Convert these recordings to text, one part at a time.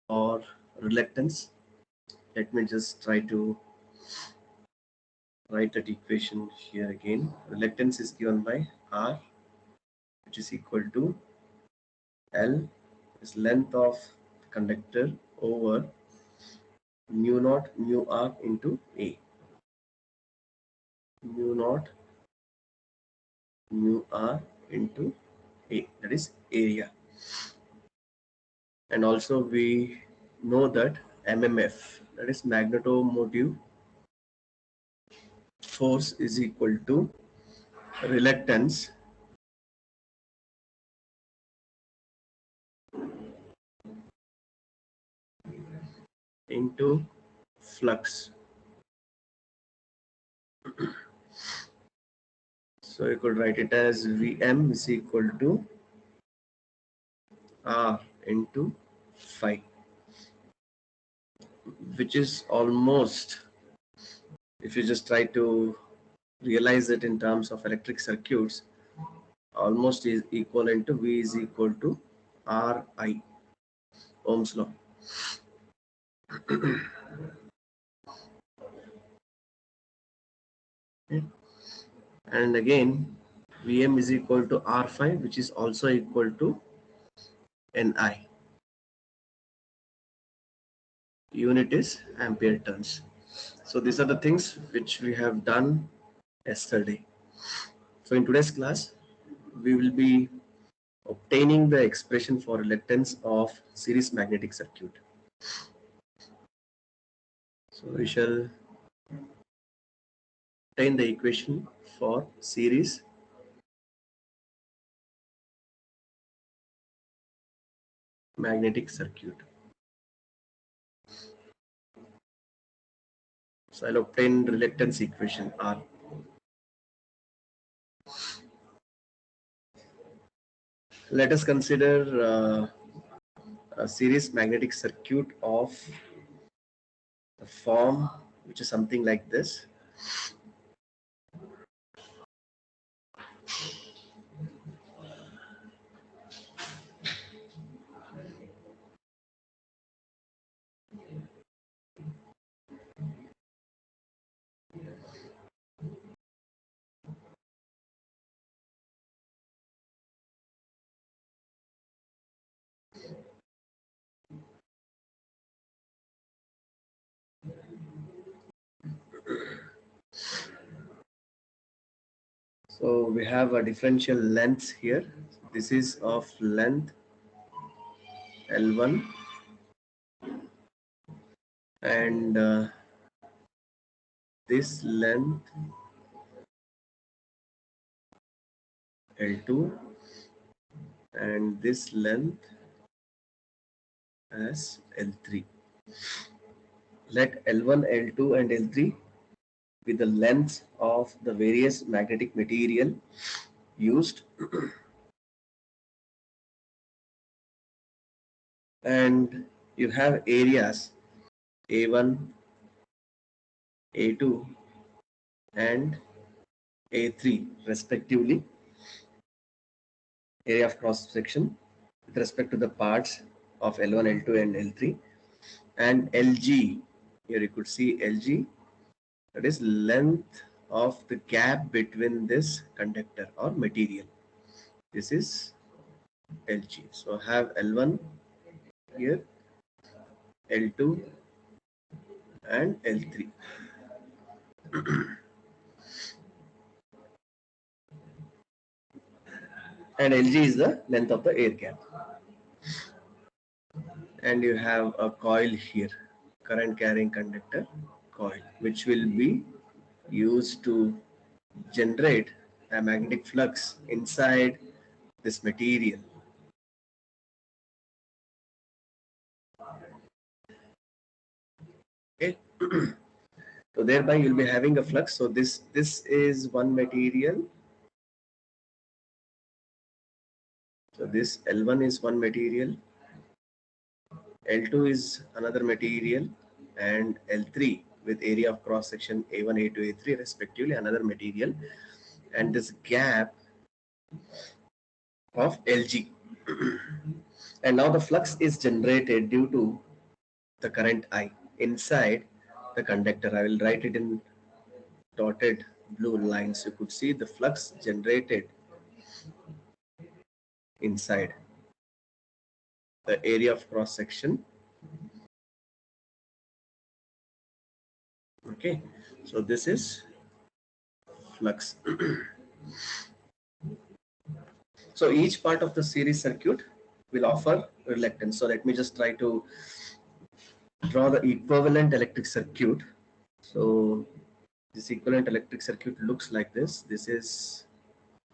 for reluctance. Let me just try to write that equation here again. Reluctance is given by R, which is equal to L is length of the conductor over mu naught mu R into A. Mu naught mu R into A, that is area. And also we know that MMF, that is magnetomotive force, is equal to reluctance into flux. So you could write it as Vm is equal to R into phi, which is almost, if you just try to realize it in terms of electric circuits, almost is equivalent to V is equal to Ri, Ohm's law. And again, Vm is equal to R phi, which is also equal to Ni. Unit is ampere turns. So these are the things which we have done yesterday. So in today's class, we will be obtaining the expression for reluctance of series magnetic circuit. So we shall obtain the equation for series magnetic circuit. So I'll obtain reluctance equation R. Let us consider a series magnetic circuit of the form which is something like this. So we have a differential length here. This is of length L1 and this length L2 and this length as L3. Let L1, L2 and L3 be the lengths of the various magnetic material used and you have areas A1, A2 and A3 respectively, area of cross section with respect to the parts of L1, L2 and L3, and LG, here you could see LG, that is length of the gap between this conductor or material. This is LG. So have L1 here, L2 and L3. And LG is the length of the air gap. And you have a coil here, current carrying conductor coil, which will be used to generate a magnetic flux inside this material. Okay. So thereby you'll be having a flux. So this is one material. So this L1 is one material, L2 is another material, and L3 with area of cross section A1, A2, A3 respectively another material, and this gap of LG. And now the flux is generated due to the current I inside the conductor. I will write it in dotted blue lines. You could see the flux generated inside the area of cross section. Okay, so this is flux. So each part of the series circuit will offer reluctance. So let me just try to draw the equivalent electric circuit. So this equivalent electric circuit looks like this. This is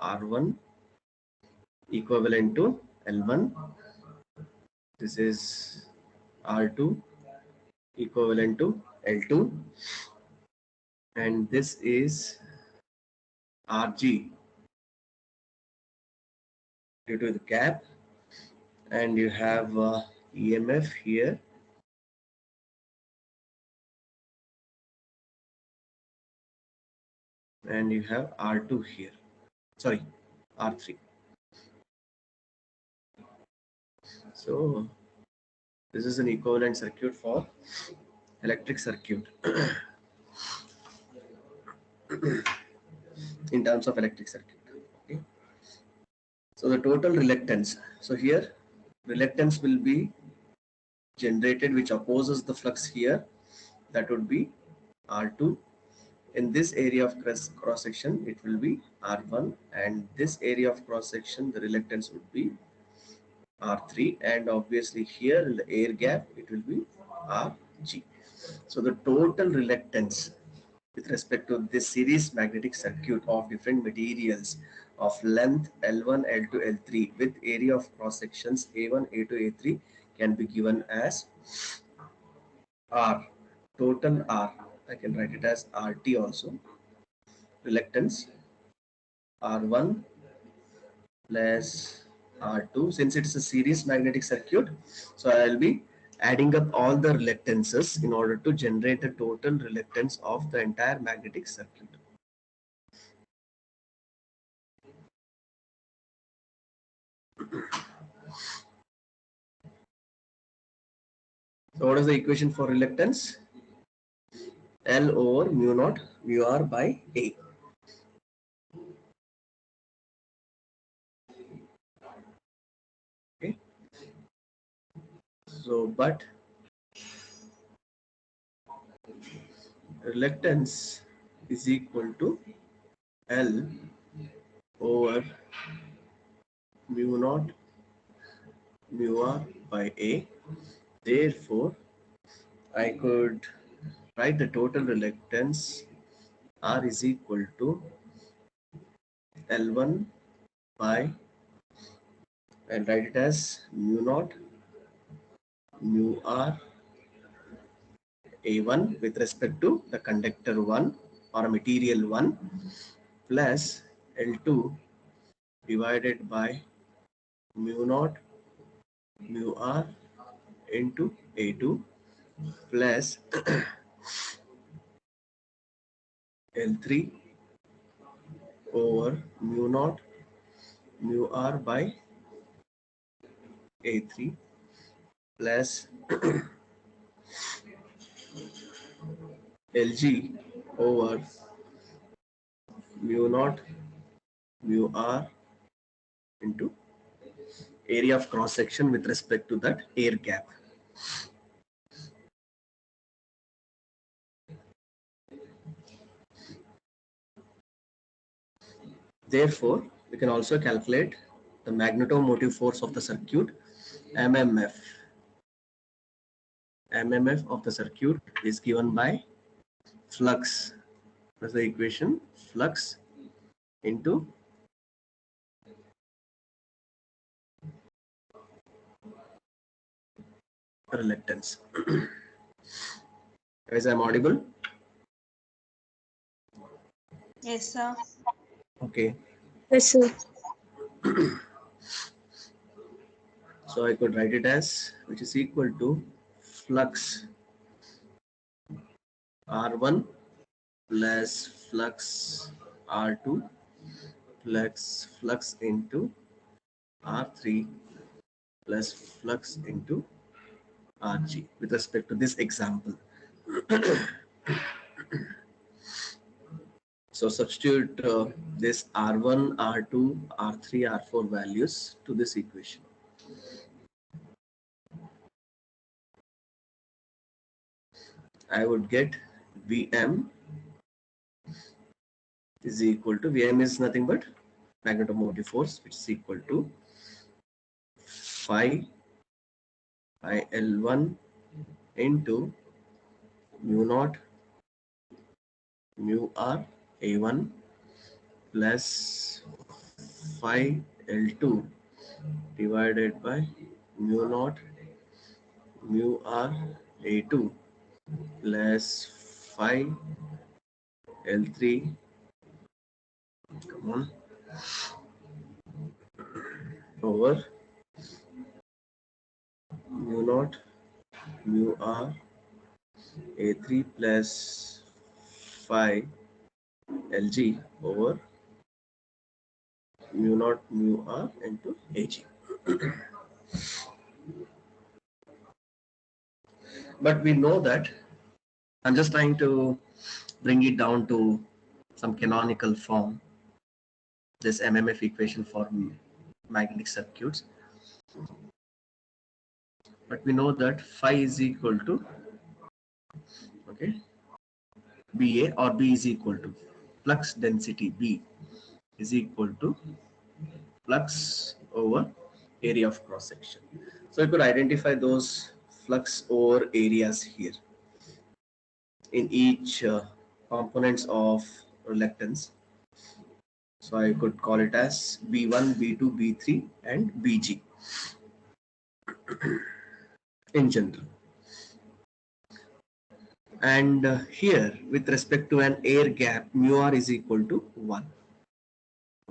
R1 equivalent to L1. This is R2 equivalent to L2. And this is RG due to the gap. And you have EMF here. And you have R2 here. Sorry, R3. So this is an equivalent circuit for electric circuit in terms of electric circuit. Okay. So the total reluctance. So here reluctance will be generated which opposes the flux here. That would be R2. In this area of cross section it will be R1, and this area of cross section the reluctance would be R3, and obviously here in the air gap it will be Rg. So the total reluctance with respect to this series magnetic circuit of different materials of length L1, L2, L3 with area of cross sections A1, A2, A3 can be given as R. Total R. I can write it as RT also. Reluctance R1 plus R2. Since it's a series magnetic circuit, so I will be adding up all the reluctances in order to generate a total reluctance of the entire magnetic circuit. So what is the equation for reluctance? L over mu naught mu R by A. Okay. So, but reluctance is equal to L over mu naught mu R by A. Therefore, I could write the total reluctance R is equal to L1 by, and write it as mu naught mu R A1 with respect to the conductor 1 or material 1 plus L2 divided by mu naught mu R into A2 plus L3 over mu naught mu R by A3 plus Lg over mu naught mu R into area of cross section with respect to that air gap. Therefore, we can also calculate the magnetomotive force of the circuit, MMF. MMF of the circuit is given by flux. That's the equation, flux into reluctance. Guys, I'm audible? Yes, sir. Okay. Yes, sir. So I could write it as, which is equal to flux R1 plus flux R2 plus flux into R3 plus flux into Rg with respect to this example. So substitute this R1, R2, R3, R4 values to this equation. I would get Vm is equal to, Vm is nothing but magnetomotive force, which is equal to phi L1 into mu naught mu r A1 plus phi L2 divided by mu naught mu r A2 plus phi L3, come on, over mu naught mu r A3 plus phi Lg over mu naught mu r into Ag. But we know that, I'm just trying to bring it down to some canonical form, this MMF equation for magnetic circuits. But we know that phi is equal to, okay, BA, or B is equal to flux density B is equal to flux over area of cross section. So you could identify those flux over areas here in each components of reluctance. So I could call it as B1, B2, B3 and BG in general. And here with respect to an air gap, mu r is equal to 1.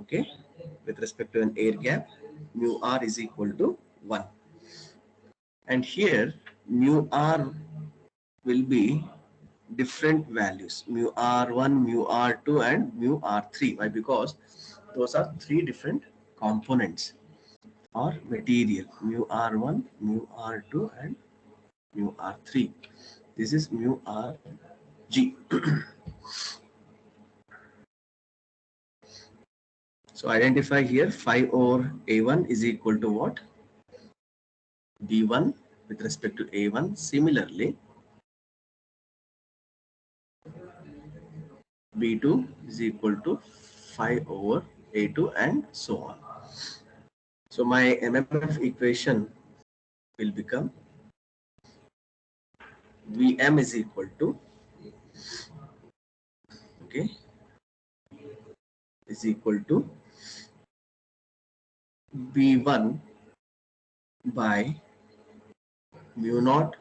Okay, with respect to an air gap, mu r is equal to 1. And here mu r will be different values, mu r1, mu r2 and mu r3. Why? Because those are three different components or material, mu r1, mu r2 and mu r3. This is mu rg. So identify here phi over A1 is equal to what? B1 with respect to A1. Similarly, B2 is equal to phi over A2 and so on. So my MMF equation will become Vm is equal to, okay, is equal to B1 by mu naught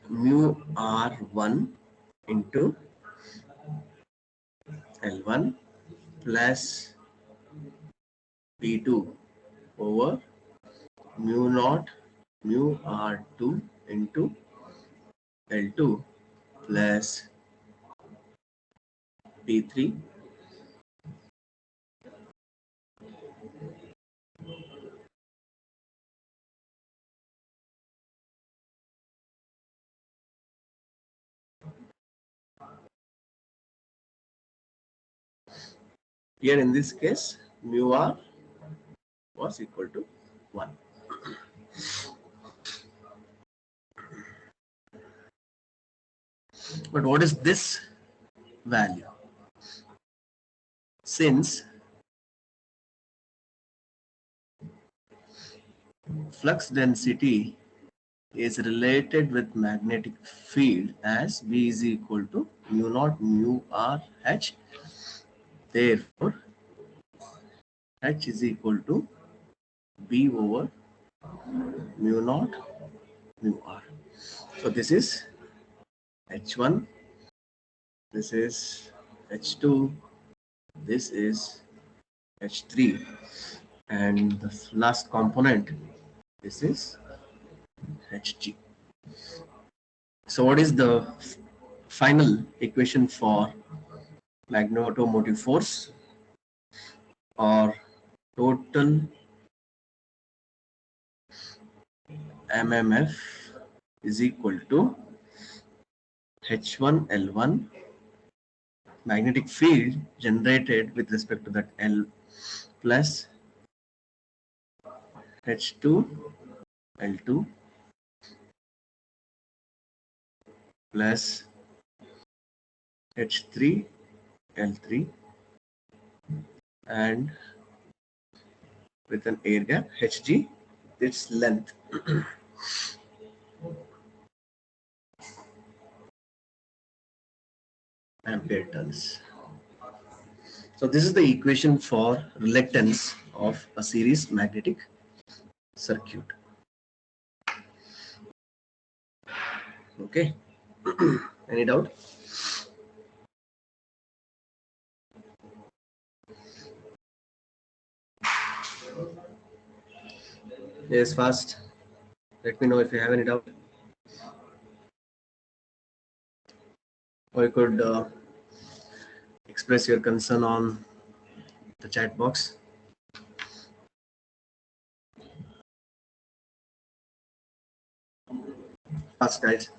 mu R1 into L1 plus B2 over mu naught mu R2 into L2 plus B3 here in this case mu R was equal to 1. But what is this value? Since flux density is related with magnetic field as B is equal to mu naught mu R H, therefore H is equal to B over mu naught mu R. So this is H1, this is H2, this is H3, and the last component, this is Hg. So what is the final equation for magnetomotive force or total MMF is equal to H1 L1 magnetic field generated with respect to that L plus H2 L2 plus H3 L3 and with an air gap Hg, its length. Ampere turns. So this is the equation for reluctance of a series magnetic circuit. Okay. Any doubt? Yes, fast. Let me know if you have any doubt. Or you could express your concern on the chat box. Fast, guys.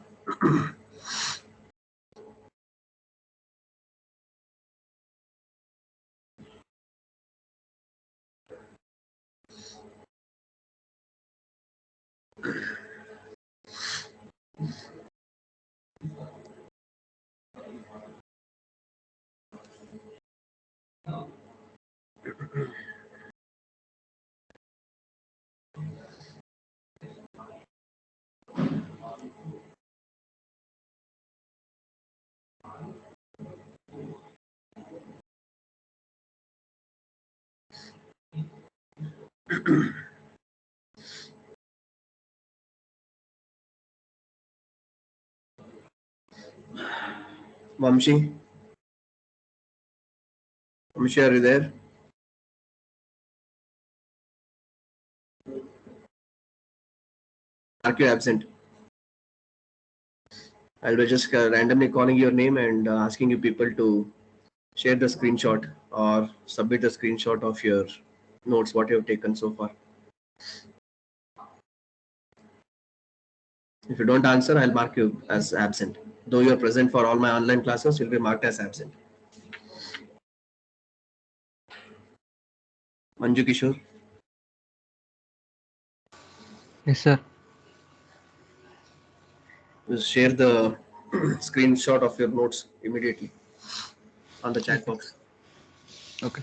Vamshi, are you there? Mark you absent. I'll be just randomly calling your name and asking you people to share the screenshot or submit the screenshot of your notes, what you have taken so far. If you don't answer, I'll mark you as absent. Though you're present for all my online classes, you'll be marked as absent. Manju Kishore. Yes, sir. Just share the screenshot of your notes immediately on the chat Okay. box. Okay.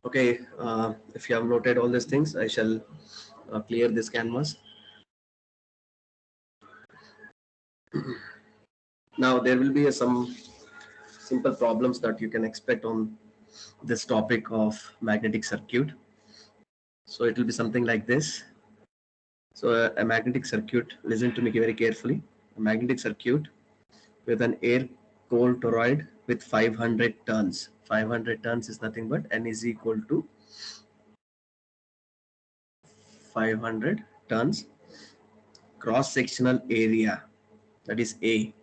Okay, if you have noted all these things, I shall clear this canvas. Now there will be some simple problems that you can expect on this topic of magnetic circuit. So it will be something like this. So a magnetic circuit, listen to me very carefully. A magnetic circuit with an air core toroid with 500 turns. 500 turns is nothing but N is equal to 500 turns. Cross sectional area, that is A,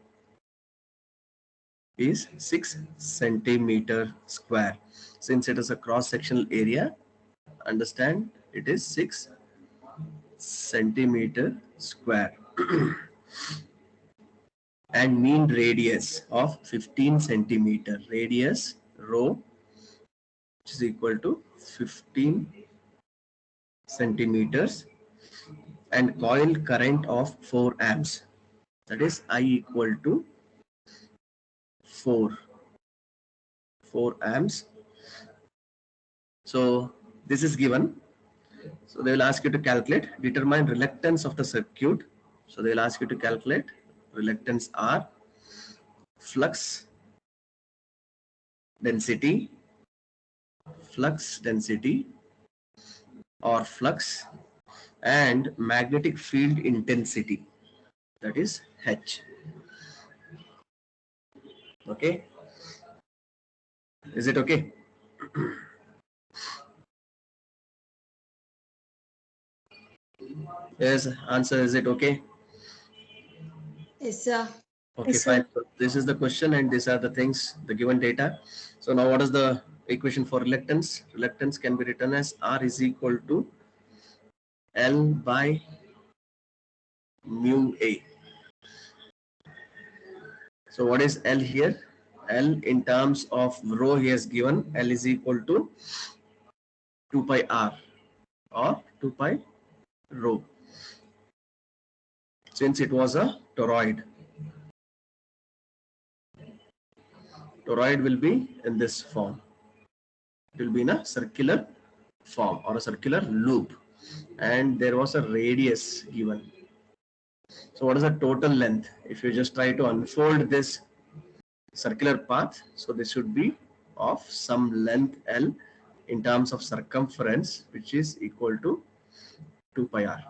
is 6 centimeter square. Since it is a cross sectional area, understand it is 6 centimeter square. And mean radius of 15 centimeter. Radius rho, which is equal to 15 centimeters, and coil current of 4 amps. That is I equal to 4 amps. So this is given. So they will ask you to calculate, determine reluctance of the circuit. So they will ask you to calculate reluctance R, flux density, or flux, and magnetic field intensity, that is H. Okay. Is it okay? Yes, answer, is it okay? Yes, sir. Okay, fine. So this is the question and these are the things, the given data. So now what is the equation for reluctance? Reluctance can be written as R is equal to L by mu A. So what is L here? L in terms of rho he has given, L is equal to 2 pi R or 2 pi rho. Since it was a toroid, toroid will be in this form. It will be in a circular form or a circular loop, and there was a radius given. So what is the total length? If you just try to unfold this circular path, so this should be of some length L in terms of circumference, which is equal to 2 pi R.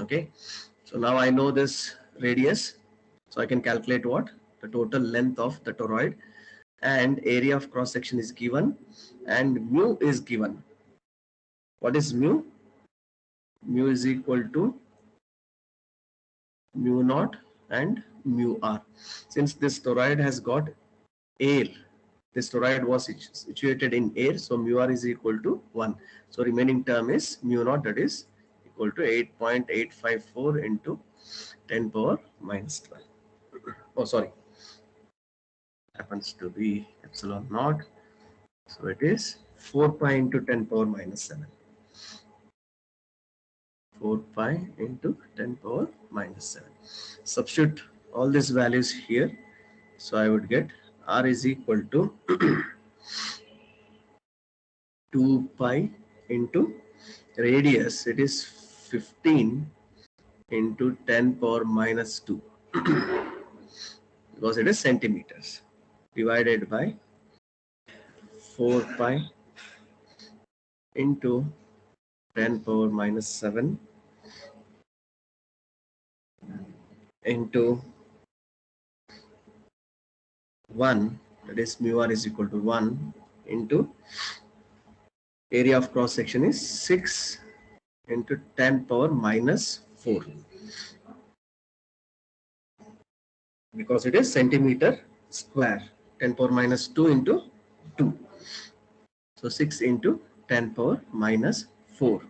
Okay, so now I know this radius, so I can calculate what? The total length of the toroid, and area of cross section is given, and mu is given. What is mu? Mu is equal to mu naught and mu r. Since this toroid has got air, this toroid was situated in air, so mu r is equal to 1. So remaining term is mu naught, that is equal to 8.854 into 10 power minus 12. Oh, sorry, happens to be epsilon naught. So it is 4 pi into 10 power minus 7. 4 pi into 10 power minus 7. Substitute all these values here. So I would get R is equal to 2 pi into radius. It is 15 into 10 power minus 2 because it is centimeters, divided by 4 pi into 10 power minus 7 into 1, that is mu r is equal to 1 into area of cross section is 6 into 10 power minus 4, because it is centimeter square. 10 power minus 2 into 2, so 6 into 10 power minus 4.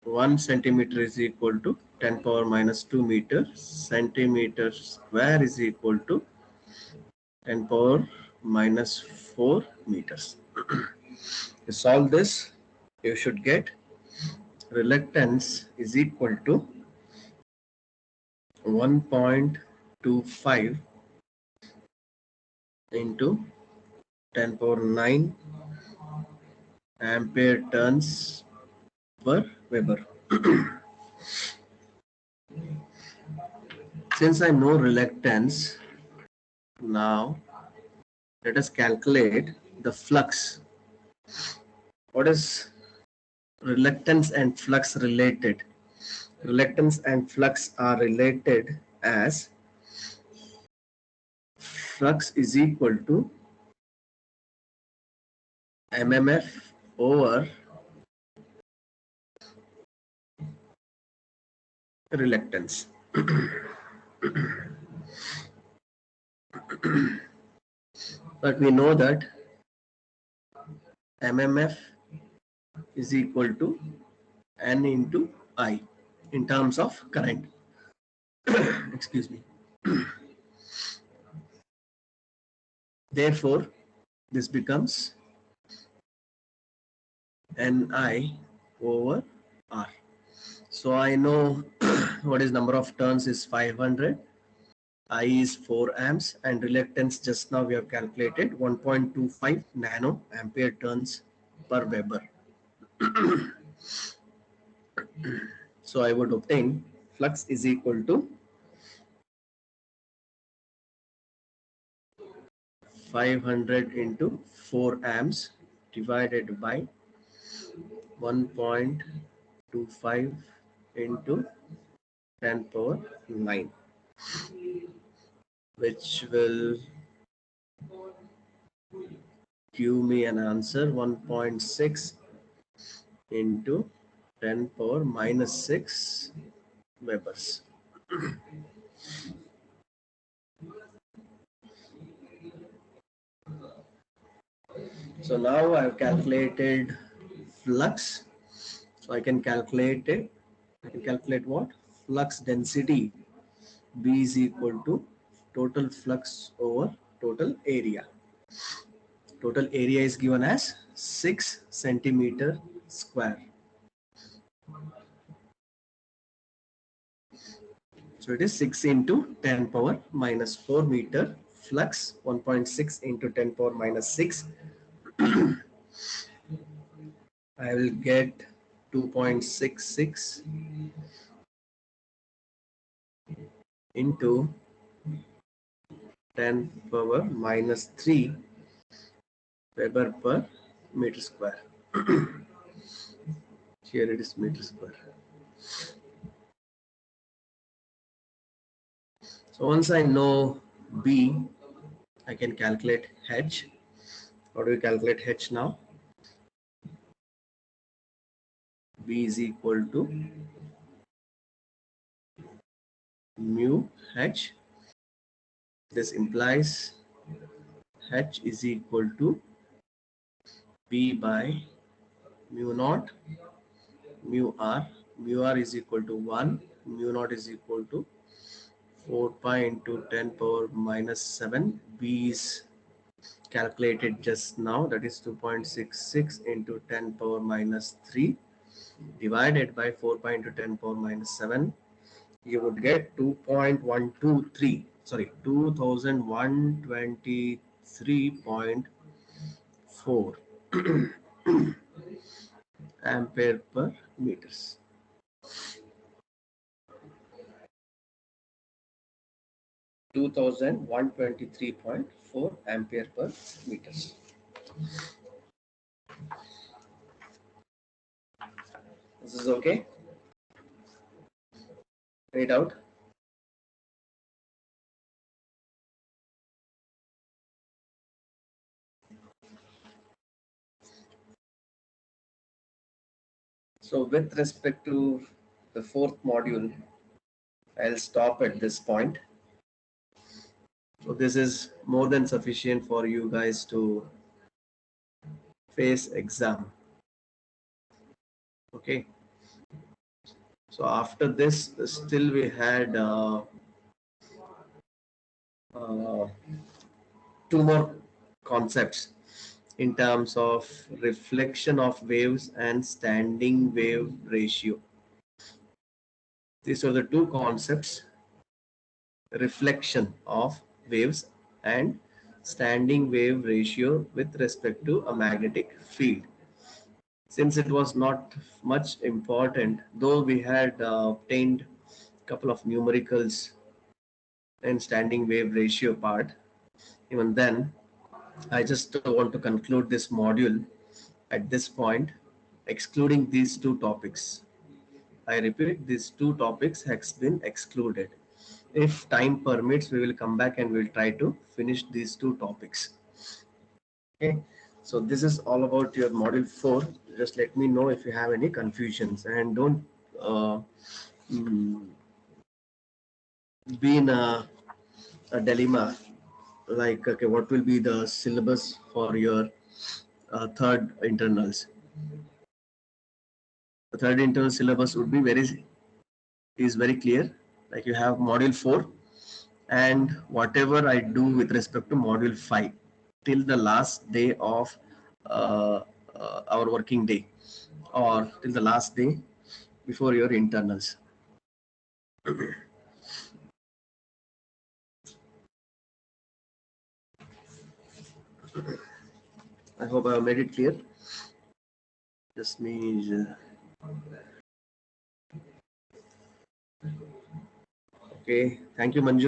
1 centimeter is equal to 10 power minus 2 meter. Centimeter square is equal to 10 power minus 4 meters. To solve this, you should get reluctance is equal to 1.25 into 10 power 9 ampere turns per Weber. Since I know reluctance, now let us calculate the flux. What is reluctance and flux related? Reluctance and flux are related as flux is equal to mmf over reluctance. But we know that mmf is equal to n into I in terms of current. Excuse me. Therefore, this becomes Ni over R. So I know what is number of turns is 500. I is 4 amps, and reluctance just now we have calculated 1.25 nano ampere turns per Weber. So I would obtain flux is equal to 500 into 4 amps divided by 1.25 0.25 into 10 power 9, which will give me an answer 1.6 into 10 power minus 6 Webers. So now I've calculated flux. So I can calculate it. I can calculate what? Flux density. B is equal to total flux over total area. Total area is given as 6 centimeter square. So it is 6 into 10 power minus 4 meter flux, 1.6 into 10 power minus 6. I will get 2.66 into 10 power minus 3 Weber per meter square. Here it is meter square. So once I know B, I can calculate H. How do we calculate H now? B is equal to mu H. This implies H is equal to B by mu naught mu R. Mu R is equal to 1. Mu naught is equal to 4 pi into 10 power minus 7. B is calculated just now, that is 2.66 into 10 power minus 3 divided by 4 pi into 10 power minus 7. You would get 2.123, sorry, 2123.4 ampere per meters. 2123.4 ampere per meters. This is okay? Read out. So with respect to the fourth module, I'll stop at this point. So this is more than sufficient for you guys to face exam. Okay. So after this, still we had 2 more concepts in terms of reflection of waves and standing wave ratio. These are the 2 concepts: reflection of waves and standing wave ratio with respect to a magnetic field. Since it was not much important, though we had obtained a couple of numericals in standing wave ratio part, even then I just want to conclude this module at this point, excluding these 2 topics. I repeat, these 2 topics has been excluded. If time permits, we will come back and we'll try to finish these 2 topics. Okay, so this is all about your module 4. Just let me know if you have any confusions, and don't be in a dilemma like, okay, what will be the syllabus for your third internals. The third internal syllabus would be very clear. Like, you have module 4 and whatever I do with respect to module 5 till the last day of our working day, or till the last day before your internals. I hope I have made it clear. Just me. Okay, thank you, Manju.